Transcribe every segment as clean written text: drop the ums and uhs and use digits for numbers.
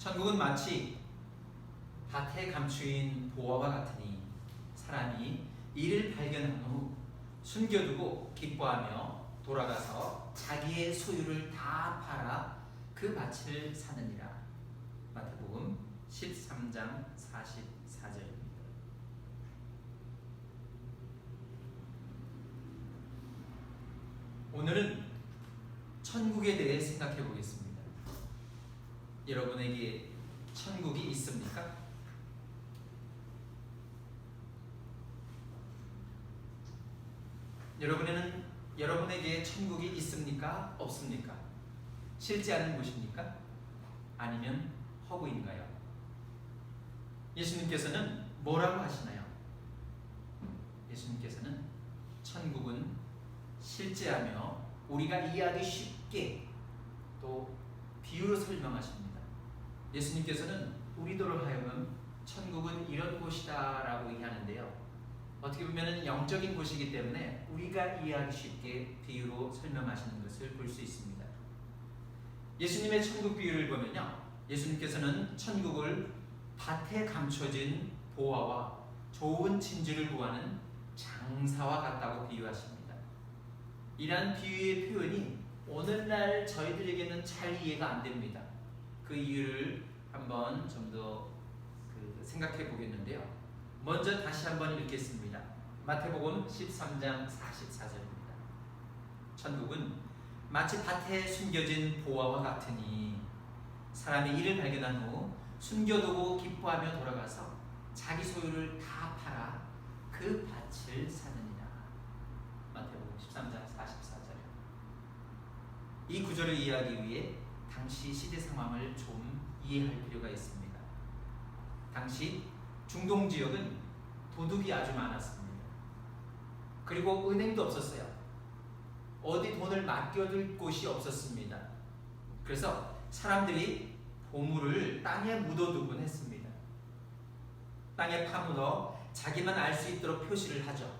천국은 마치 밭에 감추인 보화와 같으니 사람이 이를 발견한 후 숨겨두고 기뻐하며 돌아가서 자기의 소유를 다 팔아 그 밭을 사느니라. 마태복음 13장 44절입니다. 오늘은 천국에 대해 생각해 보겠습니다. 여러분에게 천국이 있습니까? 여러분에게 천국이 있습니까? 없습니까? 실제하는 곳입니까? 아니면 허구인가요? 예수님께서는 뭐라고 하시나요? 예수님께서는 천국은 실제하며 우리가 이해하기 쉽게 또 비유로 설명하십니다. 예수님께서는 우리들로 하여금 천국은 이런 곳이다 라고 얘기하는데요, 어떻게 보면 영적인 곳이기 때문에 우리가 이해하기 쉽게 비유로 설명하시는 것을 볼 수 있습니다. 예수님의 천국 비유를 보면요, 예수님께서는 천국을 밭에 감춰진 보화와 좋은 진주를 구하는 장사와 같다고 비유하십니다. 이러한 비유의 표현이 오늘날 저희들에게는 잘 이해가 안 됩니다. 그 이유를 한번 좀 더 생각해 보겠는데요. 먼저 다시 한번 읽겠습니다. 마태복음 13장 44절입니다. 천국은 마치 밭에 숨겨진 보화와 같으니 사람이 이를 발견한 후 숨겨두고 기뻐하며 돌아가서 자기 소유를 다 팔아 그 밭을 사느니라. 마태복음 13장 44절. 이 구절을 이해하기 위해 당시 시대 상황을 좀 이해할 필요가 있습니다. 당시 중동 지역은 도둑이 아주 많았습니다. 그리고 은행도 없었어요. 어디 돈을 맡겨둘 곳이 없었습니다. 그래서 사람들이 보물을 땅에 묻어두곤 했습니다. 땅에 파묻어 자기만 알 수 있도록 표시를 하죠.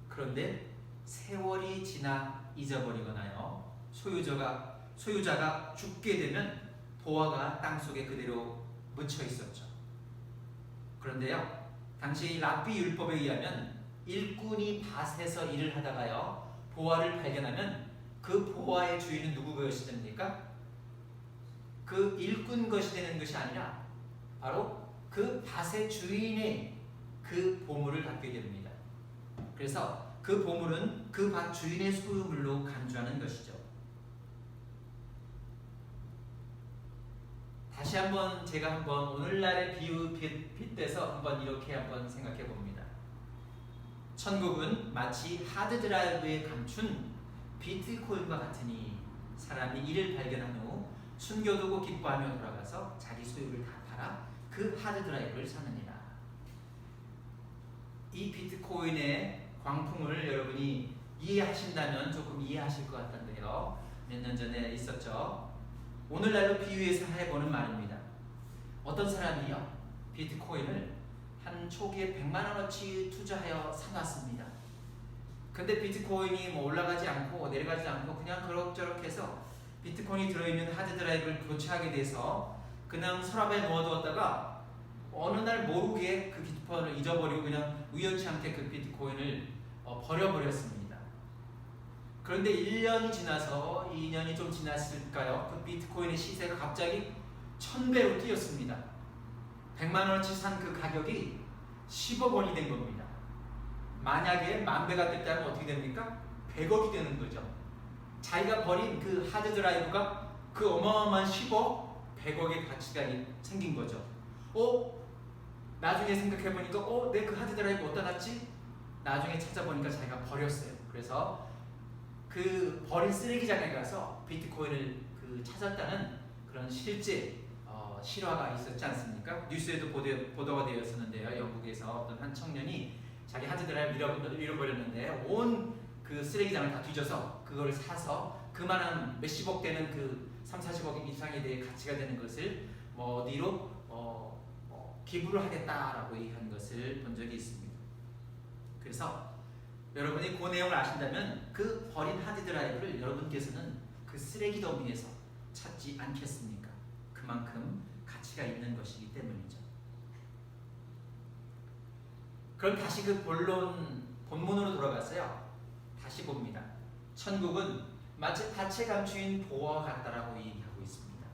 그런데 세월이 지나 잊어버리거나요, 소유자가 죽게 되면 보화가 땅속에 그대로 묻혀 있었죠. 그런데요, 당시 랍비 율법에 의하면 일꾼이 밭에서 일을 하다가요 보화를 발견하면 그 보화의 주인은 누구 것이 됩니까? 그 일꾼 것이 되는 것이 아니라 바로 그 밭의 주인의 그 보물을 갖게 됩니다. 그래서 그 보물은 그 밭 주인의 소유물로 간주하는 것이죠. 다시 한번 제가 오늘날의 비유 빗대서 한번 이렇게 한번 생각해 봅니다. 천국은 마치 하드드라이브에 감춘 비트코인과 같으니 사람이 이를 발견한 후 숨겨두고 기뻐하며 돌아가서 자기 소유를 다 팔아 그 하드드라이브를 사느니라. 이 비트코인의 광풍을 여러분이 이해하신다면 조금 이해하실 것 같던데요, 몇 년 전에 있었죠. 오늘날로 비유해서 해보는 말입니다. 어떤 사람이요, 비트코인을 한 초기에 100만 원어치 투자하여 사놨습니다. 근데 비트코인이 올라가지 않고 내려가지 않고 그냥 그럭저럭 해서 비트코인이 들어있는 하드드라이브를 교체하게 돼서 그냥 서랍에 넣어두었다가 어느 날 모르게 그 비트코인을 잊어버리고 그냥 우연치 않게 그 비트코인을 버려버렸습니다. 그런데 1년이 지나서 2년이 좀 지났을까요? 그 비트코인의 시세가 갑자기 1000배로 뛰었습니다. 100만 원어치 산 그 가격이 10억 원이 된 겁니다. 만약에 10,000배가 됐다면 어떻게 됩니까? 100억이 되는 거죠. 자기가 버린 그 하드드라이브가 그 어마어마한 10억, 100억의 가치가 생긴 거죠. 나중에 생각해보니까 내 그 하드드라이브 어디다 놨지? 나중에 찾아보니까 자기가 버렸어요. 그래서 그 버린 쓰레기장에 가서 비트코인을 찾았다는 그런 실제 실화가 있었지 않습니까? 뉴스에도 보도가 되었었는데요. 영국에서 어떤 한 청년이 자기 하드드라이브를 잃어버렸는데 온 그 쓰레기장을 다 뒤져서 그걸 사서 그만한 몇십억 되는 그 30-40억 이상에 대해 가치가 되는 것을 어디로 기부를 하겠다라고 얘기한 것을 본 적이 있습니다. 그래서 여러분이 그 내용을 아신다면 그 버린 하드드라이브를 여러분께서는 그 쓰레기 더미에서 찾지 않겠습니까? 그만큼 가치 가치가 있는 것이기 때문이죠. 그럼 다시 그 본문으로 돌아가서요. 다시 봅니다. 천국은 마치 밭에 감추인 보화와 같다라고 얘기하고 있습니다.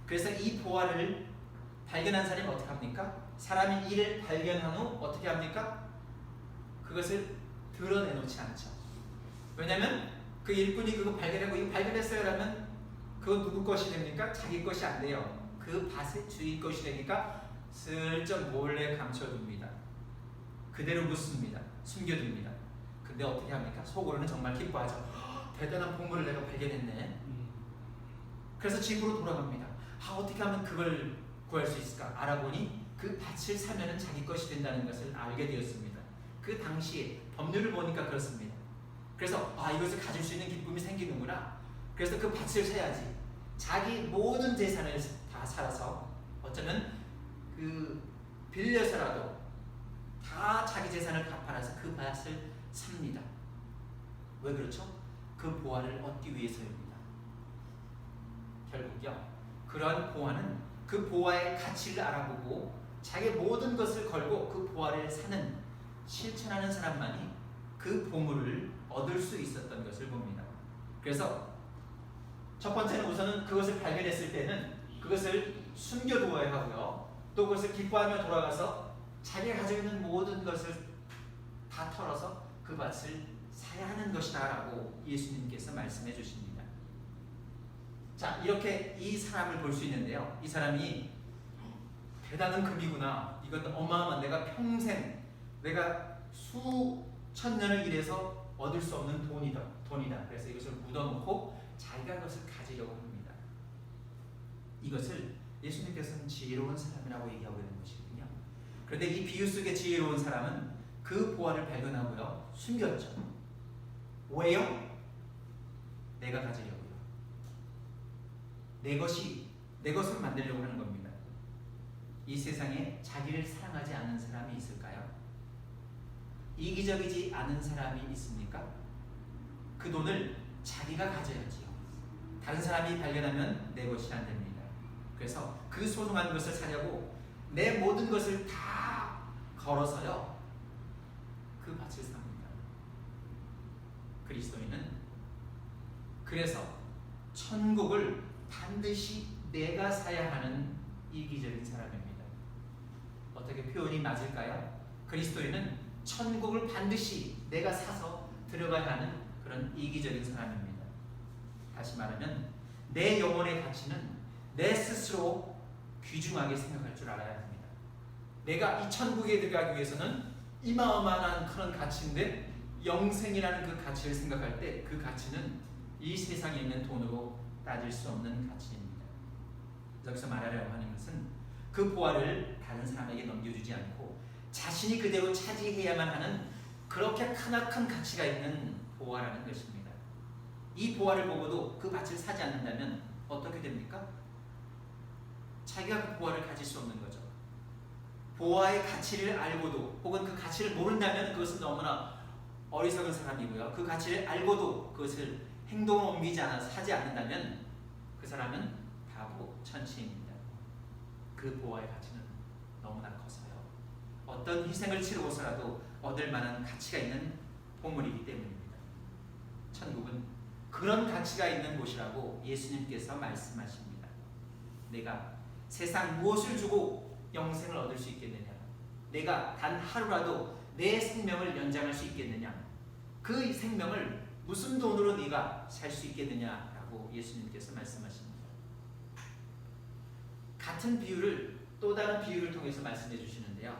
그래서 이 보화를 발견한 사람이 어떻게 합니까? 사람이 이를 발견한 후 어떻게 합니까? 그것을 드러내놓지 않죠. 왜냐하면 그 일꾼이 그거 발견하고 이거 발견했어요 라면 그건 누구 것이 됩니까? 자기 것이 안 돼요. 그 밭의 주인 것이 되니까 슬쩍 몰래 감춰둡니다. 그대로 묻습니다. 숨겨둡니다. 근데 어떻게 합니까? 속으로는 정말 기뻐하죠. 대단한 보물을 내가 발견했네. 그래서 집으로 돌아갑니다. 어떻게 하면 그걸 구할 수 있을까? 알아보니 그 밭을 사면은 자기 것이 된다는 것을 알게 되었습니다. 그 당시에 법률을 보니까 그렇습니다. 그래서 이것을 가질 수 있는 기쁨이 생기는구나. 그래서 그 밭을 사야지. 자기 모든 재산을 다 살아서 어쩌면 그 빌려서라도 다 자기 재산을 갚아놔서 그 밭을 삽니다. 왜 그렇죠? 그 보화를 얻기 위해서입니다. 결국요. 그러한 보화는 그 보화의 가치를 알아보고 자기 모든 것을 걸고 그 보화를 사는 실천하는 사람만이 그 보물을 얻을 수 있었던 것을 봅니다. 그래서 첫 번째는 우선은 그것을 발견했을 때는 그것을 숨겨두어야 하고요. 또 그것을 기뻐하며 돌아가서 자기가 가지고 있는 모든 것을 다 털어서 그 밭을 사야 하는 것이다 라고 예수님께서 말씀해 주십니다. 자, 이렇게 이 사람을 볼 수 있는데요. 이 사람이 대단한 금이구나. 이건 어마어마한 내가 평생 내가 수천 년을 일해서 얻을 수 없는 돈이다. 그래서 이것을 묻어놓고 자기가 그것을 가지려고 합니다. 이것을 예수님께서는 지혜로운 사람이라고 얘기하고 있는 것이거든요. 그런데 이 비유 속의 지혜로운 사람은 그 보화를 발견하고요. 숨겼죠. 왜요? 내가 가지려고요. 내 것을 만들려고 하는 겁니다. 이 세상에 자기를 사랑하지 않는 사람이 있을까요? 이기적이지 않은 사람이 있습니까? 그 돈을 자기가 가져야지요. 다른 사람이 발견하면 내 것이 안 됩니다. 그래서 그 소중한 것을 사려고 내 모든 것을 다 걸어서요. 그 밭을 삽니다. 그리스도인은 그래서 천국을 반드시 내가 사야 하는 이기적인 사람입니다. 어떻게 표현이 맞을까요? 그리스도인은 천국을 반드시 내가 사서 들어가야 하는 그런 이기적인 사람입니다. 다시 말하면 내 영혼의 가치는 내 스스로 귀중하게 생각할 줄 알아야 합니다. 내가 이 천국에 들어가기 위해서는 이마어마한 그런 가치인데 영생이라는 그 가치를 생각할 때 그 가치는 이 세상에 있는 돈으로 따질 수 없는 가치입니다. 여기서 말하려고 하는 것은 그 보화를 다른 사람에게 넘겨주지 않고 자신이 그대로 차지해야만 하는 그렇게 크나큰 가치가 있는 보화라는 것입니다. 이 보화를 보고도 그 밭을 사지 않는다면 어떻게 됩니까? 자기가 그 보화를 가질 수 없는 거죠. 보화의 가치를 알고도 혹은 그 가치를 모른다면 그것은 너무나 어리석은 사람이고요. 그 가치를 알고도 그것을 행동을 옮기지 않아서 사지 않는다면 그 사람은 바보 천치입니다. 그 보화의 가치는 너무나 커서요. 어떤 희생을 치르고서라도 얻을 만한 가치가 있는 보물이기 때문입니다. 천국은 그런 가치가 있는 곳이라고 예수님께서 말씀하십니다. 내가 세상 무엇을 주고 영생을 얻을 수 있겠느냐? 내가 단 하루라도 내 생명을 연장할 수 있겠느냐? 그 생명을 무슨 돈으로 네가 살 수 있겠느냐라고 예수님께서 말씀하십니다. 같은 비유를 또 다른 비유를 통해서 말씀해 주시는데요.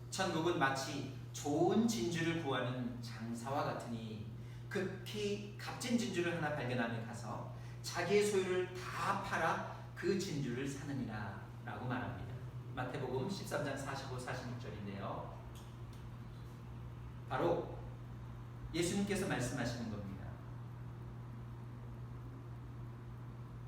천국은 마치 좋은 진주를 구하는 장사와 같으니 극히 값진 진주를 하나 발견하며 가서 자기의 소유를 다 팔아 그 진주를 사느니라 라고 말합니다. 마태복음 13장 45, 46절인데요. 바로 예수님께서 말씀하시는 겁니다.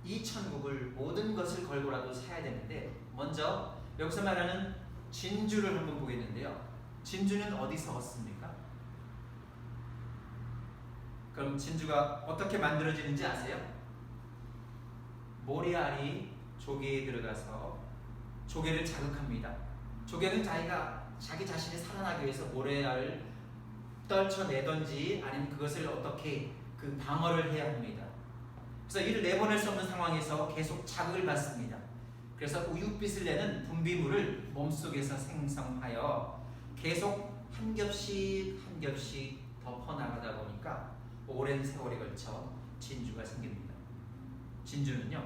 이 천국을 모든 것을 걸고라도 사야 되는데 먼저 여기서 말하는 진주를 한번 보겠는데요. 진주는 어디서 얻습니까? 그럼 진주가 어떻게 만들어지는지 아세요? 모래알이 조개에 들어가서 조개를 자극합니다. 조개는 자기 자신이 살아나기 위해서 모래알을 떨쳐내던지 아니면 그것을 어떻게 그 방어를 해야 합니다. 그래서 이를 내보낼 수 없는 상황에서 계속 자극을 받습니다. 그래서 우윳빛을 내는 분비물을 몸속에서 생성하여 계속 한 겹씩 한 겹씩 덮어나가다 보니까 오랜 세월에 걸쳐 진주가 생깁니다. 진주는요,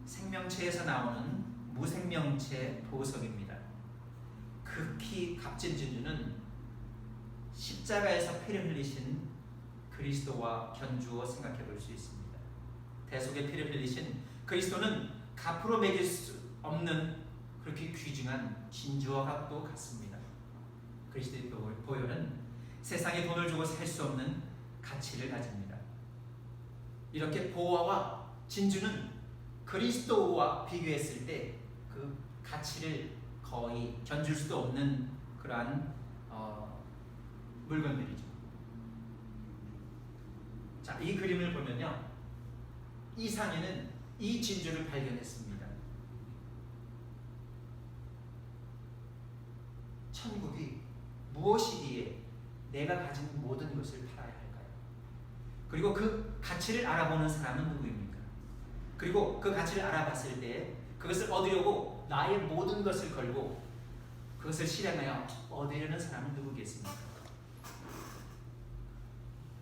생명체에서 나오는 무생명체 보석입니다. 극히 값진 진주는 십자가에서 피를 흘리신 그리스도와 견주어 생각해 볼 수 있습니다. 대속의 피를 흘리신 그리스도는 값으로 매길 수 없는 그렇게 귀중한 진주와 값도 같습니다. 그리스도의 보혈은 세상에 돈을 주고 살 수 없는 가치를 가집니다. 이렇게 보화와 진주는 그리스도와 비교했을 때 그 가치를 거의 견줄 수도 없는 그러한 물건들이죠. 자, 이 그림을 보면요, 이상희는 이 진주를 발견했습니다. 천국이 무엇이기에 내가 가진 모든 것을 팔아야 할까요? 그리고 그 가치를 알아보는 사람은 누구입니까? 그리고 그 가치를 알아봤을 때 그것을 얻으려고 나의 모든 것을 걸고 그것을 실행하여 얻으려는 사람은 누구겠습니까?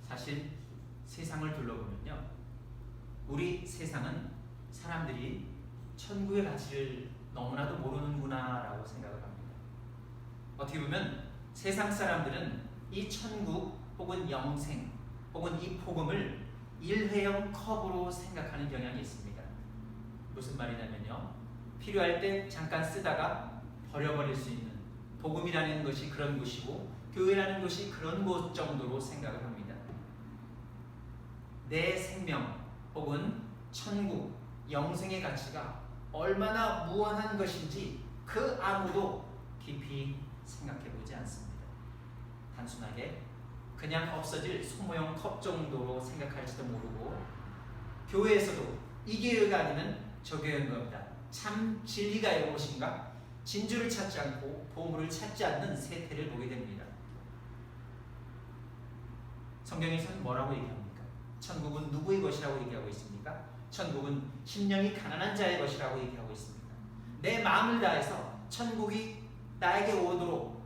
사실 세상을 둘러보면요, 우리 세상은 사람들이 천국의 가치를 너무나도 모르는구나 라고 생각을 합니다. 어떻게 보면 세상 사람들은 이 천국 혹은 영생 혹은 이 복음을 일회용 컵으로 생각하는 경향이 있습니다. 무슨 말이냐면요, 필요할 때 잠깐 쓰다가 버려버릴 수 있는, 복음이라는 것이 그런 곳이고 교회라는 것이 그런 곳 정도로 생각을 합니다. 내 생명 혹은 천국, 영생의 가치가 얼마나 무한한 것인지 그 아무도 깊이 생각해보지 않습니다. 단순하게 그냥 없어질 소모용 컵 정도로 생각할지도 모르고, 교회에서도 이 교회가 아니면 저 교회인 겁니다. 참 진리가 무엇인가? 진주를 찾지 않고 보물을 찾지 않는 세태를 보게 됩니다. 성경에서는 뭐라고 얘기합니까? 천국은 누구의 것이라고 얘기하고 있습니까? 천국은 심령이 가난한 자의 것이라고 얘기하고 있습니다. 내 마음을 다해서 천국이 나에게 오도록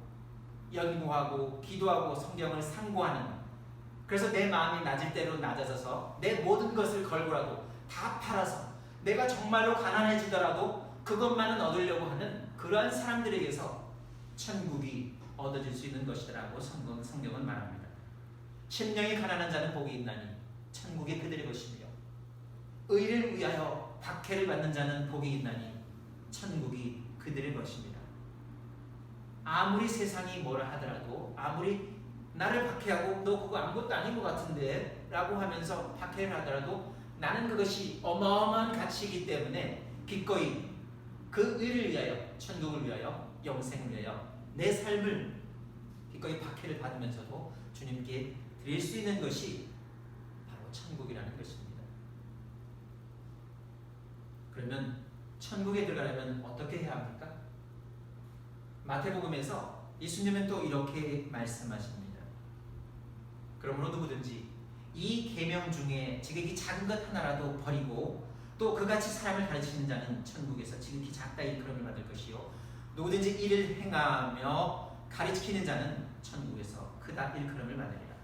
연구하고 기도하고 성경을 상고하는, 그래서 내 마음이 낮을 대로 낮아져서 내 모든 것을 걸고라도 다 팔아서 내가 정말로 가난해지더라도 그것만은 얻으려고 하는 그러한 사람들에게서 천국이 얻어질 수 있는 것이라고 성경은 말합니다. 심령이 가난한 자는 복이 있나니 천국이 그들의 것이며, 의를 위하여 박해를 받는 자는 복이 있나니 천국이 그들의 것입니다. 아무리 세상이 뭐라 하더라도, 아무리 나를 박해하고 너 그거 아무것도 아닌 것 같은데 라고 하면서 박해를 하더라도 나는 그것이 어마어마한 가치이기 때문에 기꺼이 그 의를 위하여, 천국을 위하여, 영생을 위하여 내 삶을 기꺼이 박해를 받으면서도 주님께 드릴 수 있는 것이 바로 천국이라는 것입니다. 그러면 천국에 들어가려면 어떻게 해야 합니까? 마태복음에서 예수님은 또 이렇게 말씀하십니다. 그러므로 누구든지 이 계명 중에 지극히 작은 것 하나라도 버리고 또 그같이 사람을 가르치는 자는 천국에서 지극히 작다 일컬음을 받을 것이요, 누구든지 이를 행하며 가르치는 자는 천국에서 크다 일컬음을 받으리라.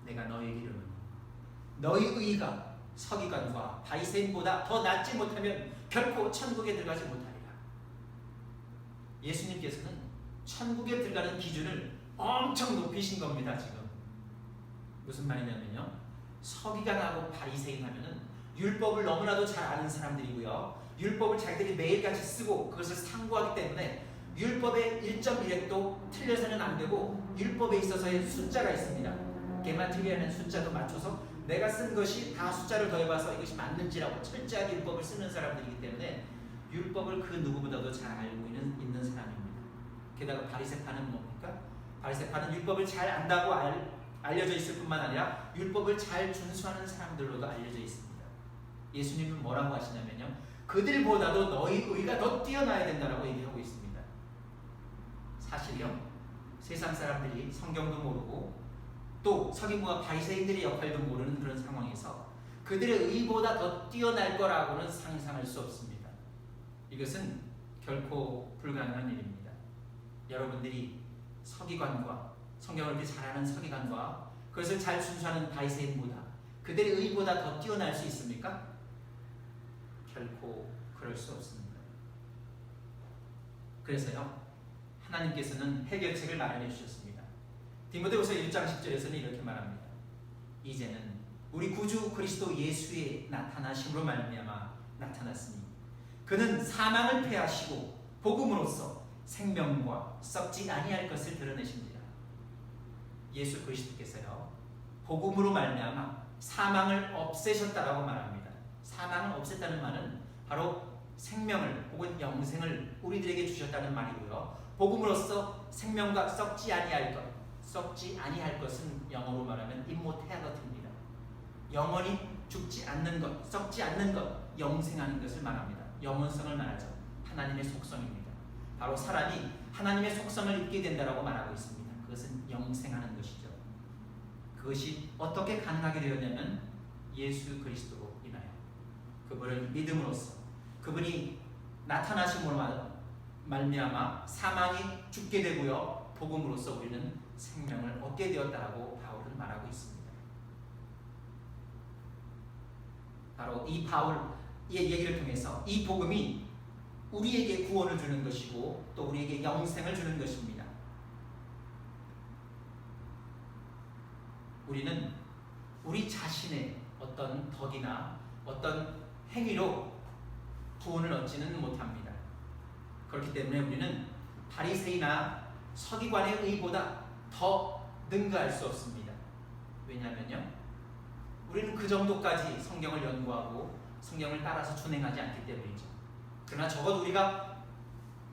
내가 너희에게 이르노니 너희 의가 서기관과 바리새인보다 더 낫지 못하면 결코 천국에 들어가지 못하리라. 예수님께서는 천국에 들어가는 기준을 엄청 높이신 겁니다. 지금 무슨 말이냐면요, 서기관하고 바리새인 하면은 율법을 너무나도 잘 아는 사람들이고요, 율법을 자기들이 매일같이 쓰고 그것을 상고하기 때문에 율법의 1.1획도 틀려서는 안 되고, 율법에 있어서의 숫자가 있습니다. 게마트리아는 숫자도 맞춰서 내가 쓴 것이 다 숫자를 더해봐서 이것이 맞는지라고 철저하게 율법을 쓰는 사람들이기 때문에 율법을 그 누구보다도 잘 알고 있는 사람입니다. 게다가 바리새파는 뭡니까? 바리새파는 율법을 잘 안다고 알려져 있을 뿐만 아니라 율법을 잘 준수하는 사람들로도 알려져 있습니다. 예수님은 뭐라고 하시냐면요, 그들보다도 너희 의가 더 뛰어나야 된다라고 얘기하고 있습니다. 사실요, 세상 사람들이 성경도 모르고 또 서기관과 바리새인들의 역할도 모르는 그런 상황에서 그들의 의보다 더 뛰어날 거라고는 상상할 수 없습니다. 이것은 결코 불가능한 일입니다. 여러분들이 서기관과 성경을 이렇게 잘 아는 서기관과 그것을 잘 순수하는 바리새인보다 그들의 의보다 더 뛰어날 수 있습니까? 결코 그럴 수 없습니다. 그래서요, 하나님께서는 해결책을 마련해 주셨습니다. 디모데후서 1장 10절에서는 이렇게 말합니다. 이제는 우리 구주 그리스도 예수의 나타나심으로 말미암아 나타났으니 그는 사망을 패하시고 복음으로써 생명과 썩지 아니할 것을 드러내십니다. 예수 그리스도께서요, 복음으로 말미암아 사망을 없애셨다라고 말합니다. 사망을 없앴다는 말은 바로 생명을 혹은 영생을 우리들에게 주셨다는 말이고요. 복음으로써 생명과 썩지 아니할 것, 썩지 아니할 것은 영어로 말하면 immortality입니다. 영원히 죽지 않는 것, 썩지 않는 것, 영생하는 것을 말합니다. 영원성을 말하죠. 하나님의 속성입니다. 바로 사람이 하나님의 속성을 입게 된다라고 말하고 있습니다. 그것은 영생하는 것이죠. 그것이 어떻게 가능하게 되었냐면 예수 그리스도로 인하여 그분을 믿음으로써 그분이 나타나심으로 말미암아 사망이 죽게 되고요, 복음으로써 우리는 생명을 얻게 되었다라고 바울은 말하고 있습니다. 바로 이 바울의 얘기를 통해서 이 복음이 우리에게 구원을 주는 것이고 또 우리에게 영생을 주는 것입니다. 우리는 우리 자신의 어떤 덕이나 어떤 행위로 구원을 얻지는 못합니다. 그렇기 때문에 우리는 바리새이나 서기관의 의보다 더 능가할 수 없습니다. 왜냐하면요, 우리는 그 정도까지 성경을 연구하고 성경을 따라서 준행하지 않기 때문이죠. 그러나 적어도 우리가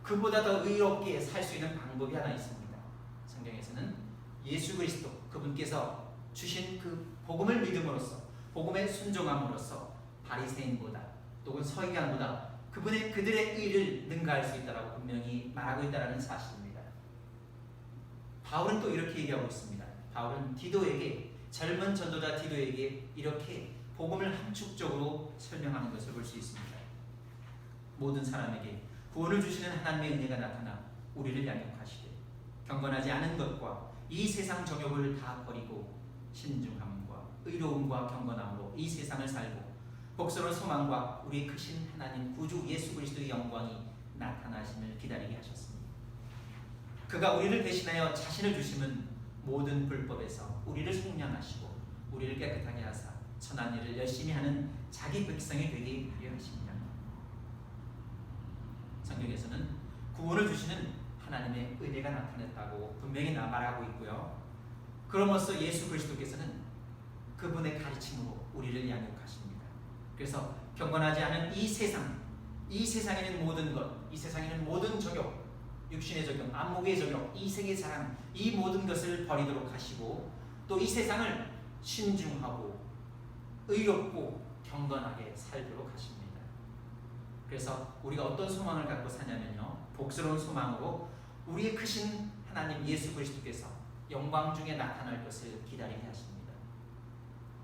그보다 더 의롭게 살 수 있는 방법이 하나 있습니다. 성경에서는 예수 그리스도 그분께서 주신 그 복음을 믿음으로써 복음에 순종함으로써 바리새인보다 또는 서기관보다 그들의 의를 능가할 수 있다라고 분명히 말하고 있다는 사실입니다. 바울은 또 이렇게 얘기하고 있습니다. 바울은 디도에게, 젊은 전도자 디도에게 이렇게 복음을 함축적으로 설명하는 것을 볼 수 있습니다. 모든 사람에게 구원을 주시는 하나님의 은혜가 나타나 우리를 양육하시되 경건하지 않은 것과 이 세상 정욕을 다 버리고 신중함과 의로움과 경건함으로 이 세상을 살고 복스러운 소망과 우리의 크신 하나님 구주 예수 그리스도의 영광이 나타나심을 기다리게 하셨습니다. 그가 우리를 대신하여 자신을 주심은 모든 불법에서 우리를 속량하시고 우리를 깨끗하게 하사 선한 일을 열심히 하는 자기 백성이 되게 하려 하십니다. 성경에서는 구원을 주시는 하나님의 은혜가 나타났다고 분명히 말하고 있고요. 그러면서 예수 그리스도께서는 그분의 가르침으로 우리를 양육하십니다. 그래서 경건하지 않은 이 세상, 이 세상에 있는 모든 것, 이 세상에 있는 모든 적욕, 육신의 적욕, 안목의 적욕, 이생의 사랑, 이 모든 것을 버리도록 하시고 또 이 세상을 신중하고 의롭고 경건하게 살도록 하십니다. 그래서 우리가 어떤 소망을 갖고 사냐면요, 복스러운 소망으로 우리의 크신 하나님 예수 그리스도께서 영광 중에 나타날 것을 기다리게 하십니다.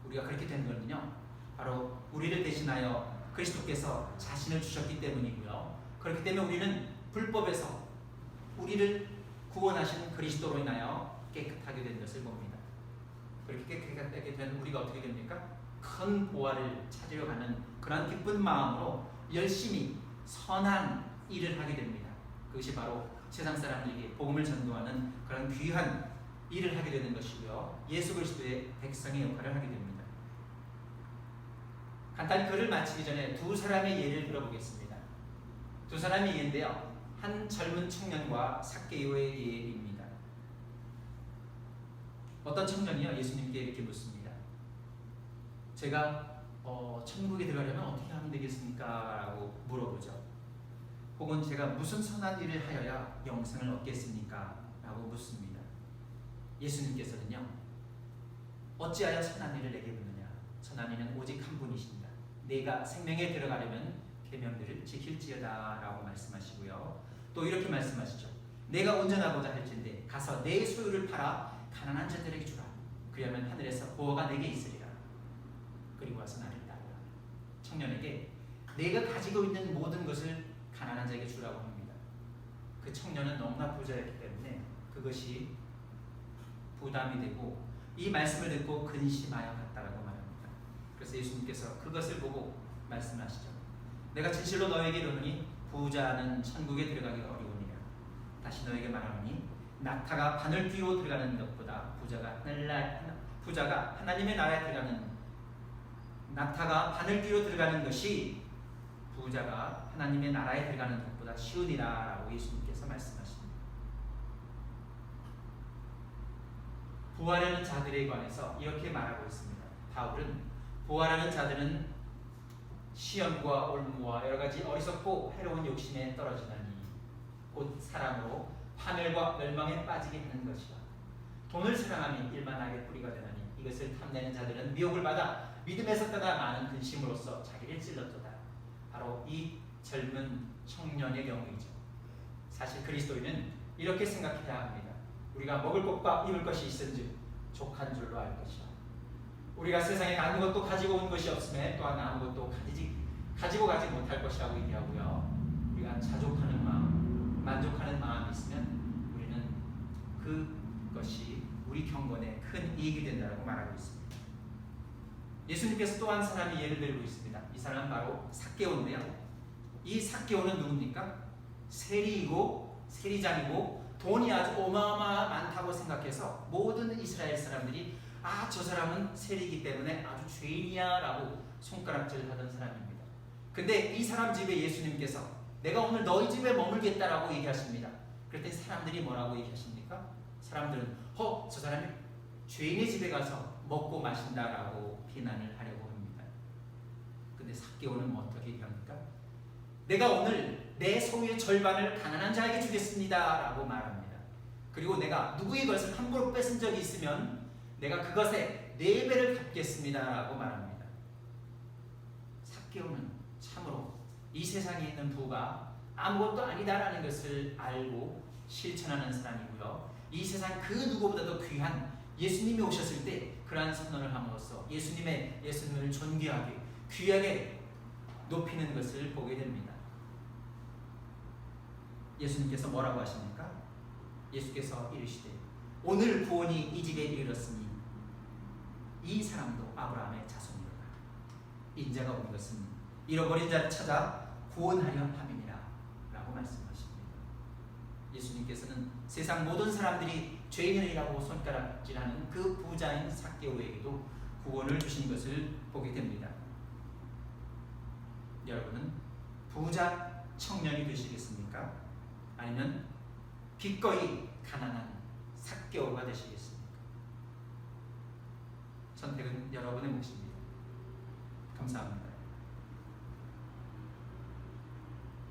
우리가 그렇게 된 것은요, 바로 우리를 대신하여 그리스도께서 자신을 주셨기 때문이고요. 그렇기 때문에 우리는 불법에서 우리를 구원하신 그리스도로 인하여 깨끗하게 된 것을 봅니다. 그렇게 깨끗하게 된 우리가 어떻게 됩니까? 큰 보화를 찾으려 가는 그런 기쁜 마음으로 열심히 선한 일을 하게 됩니다. 그것이 바로 세상 사람들에게 복음을 전도하는 그런 귀한 일을 하게 되는 것이고요. 예수 그리스도의 백성의 역할을 하게 됩니다. 간단히 글을 마치기 전에 두 사람의 예를 들어보겠습니다. 두 사람의 예인데요, 한 젊은 청년과 삭개오의 예입니다. 어떤 청년이요, 예수님께 이렇게 묻습니다. 제가 천국에 들어가려면 어떻게 하면 되겠습니까? 라고 물어보죠. 혹은 제가 무슨 선한 일을 하여야 영생을 얻겠습니까? 라고 묻습니다. 예수님께서는요, 어찌하여 선한 일을 내게 묻느냐? 선한 이는 오직 한 분이십니다. 내가 생명에 들어가려면 계명들을 지킬지어다라고 말씀하시고요. 또 이렇게 말씀하시죠. 내가 온전하고자 할진대 가서 내 소유를 팔아 가난한 자들에게 주라. 그리하면 하늘에서 보화가 내게 있으리라. 그리고 와서 나를 따르라. 청년에게 내가 가지고 있는 모든 것을 가난한 자에게 주라고 합니다. 그 청년은 너무나 부자였기 때문에 그것이 부담이 되고 이 말씀을 듣고 근심하여 갔다라고 말합니다. 그래서 예수님께서 그것을 보고 말씀하시죠. 내가 진실로 너에게 이르노니 부자는 천국에 들어가기 어려우니라. 다시 너에게 말하노니 낙타가 바늘 귀로 들어가는 것보다 부자가 하나님의 나라에 들어가는 낙타가 바늘 귀로 들어가는 것이 부자가 하나님의 나라에 들어가는 것보다 쉬우니라라고 예수님께서 말씀하십니다. 부활하는 자들에 관해서 이렇게 말하고 있습니다. 바울은 부활하는 자들은 시험과 올무와 여러 가지 어리석고 해로운 욕심에 떨어지나니 곧 사람으로 파멸과 멸망에 빠지게 하는 것이라. 돈을 사랑하면 일만 악의 뿌리가 되나니 이것을 탐내는 자들은 미혹을 받아 믿음에서 떠나 많은 근심으로써 자기를 찔렀도다. 바로 이 젊은 청년의 경우이죠. 사실 그리스도인은 이렇게 생각해야 합니다. 우리가 먹을 것과 입을 것이 있은즉 족한 줄로 알 것이라. 우리가 세상에 아무것도 가지고 온 것이 없음에 또한 아무것도 가지고 가지 못할 것이라고 얘기하고요. 우리가 자족하는 마음, 만족하는 마음이 있으면 우리는 그것이 우리 경건에 큰 이익이 된다고 말하고 있습니다. 예수님께서 또 한 사람이 예를 들고 있습니다. 이 사람은 바로 삭개오인데요. 이 삭개오는 누굽니까? 세리장이고 돈이 아주 어마어마 많다고 생각해서 모든 이스라엘 사람들이 저 사람은 세리이기 때문에 아주 죄인이야 라고 손가락질 하던 사람입니다. 근데 이 사람 집에 예수님께서 내가 오늘 너희 집에 머물겠다라고 얘기하십니다. 그랬더니 사람들이 뭐라고 얘기하십니까? 사람들은 저 사람이 죄인의 집에 가서 먹고 마신다라고 비난을 하려고 합니다. 근데 삭개오는 어떻게 얘기합니까? 내가 오늘 내 소유의 절반을 가난한 자에게 주겠습니다 라고 말합니다. 그리고 내가 누구의 것을 함부로 뺏은 적이 있으면 내가 그것에 4배를 갚겠습니다 라고 말합니다. 삭개오는 참으로 이 세상에 있는 부가 아무것도 아니다라는 것을 알고 실천하는 사람이고요. 이 세상 그 누구보다도 귀한 예수님이 오셨을 때 그러한 선언을 함으로써 예수님을 존귀하게 귀하게 높이는 것을 보게 됩니다. 예수님께서 뭐라고 하십니까? 예수께서 이르시되 오늘 구원이 이 집에 이르렀으니 이 사람도 아브라함의 자손이로다. 인자가 온 것은 잃어버린 자를 찾아 구원하려 함이니라 라고 말씀하십니다. 예수님께서는 세상 모든 사람들이 죄인이라고 손가락질하는 그 부자인 삭개오에게도 구원을 주신 것을 보게 됩니다. 여러분은 부자 청년이 되시겠습니까? 아니면 기꺼이 가난한 삭개오가 되시겠습니까? 선택은 여러분의 몫입니다. 감사합니다.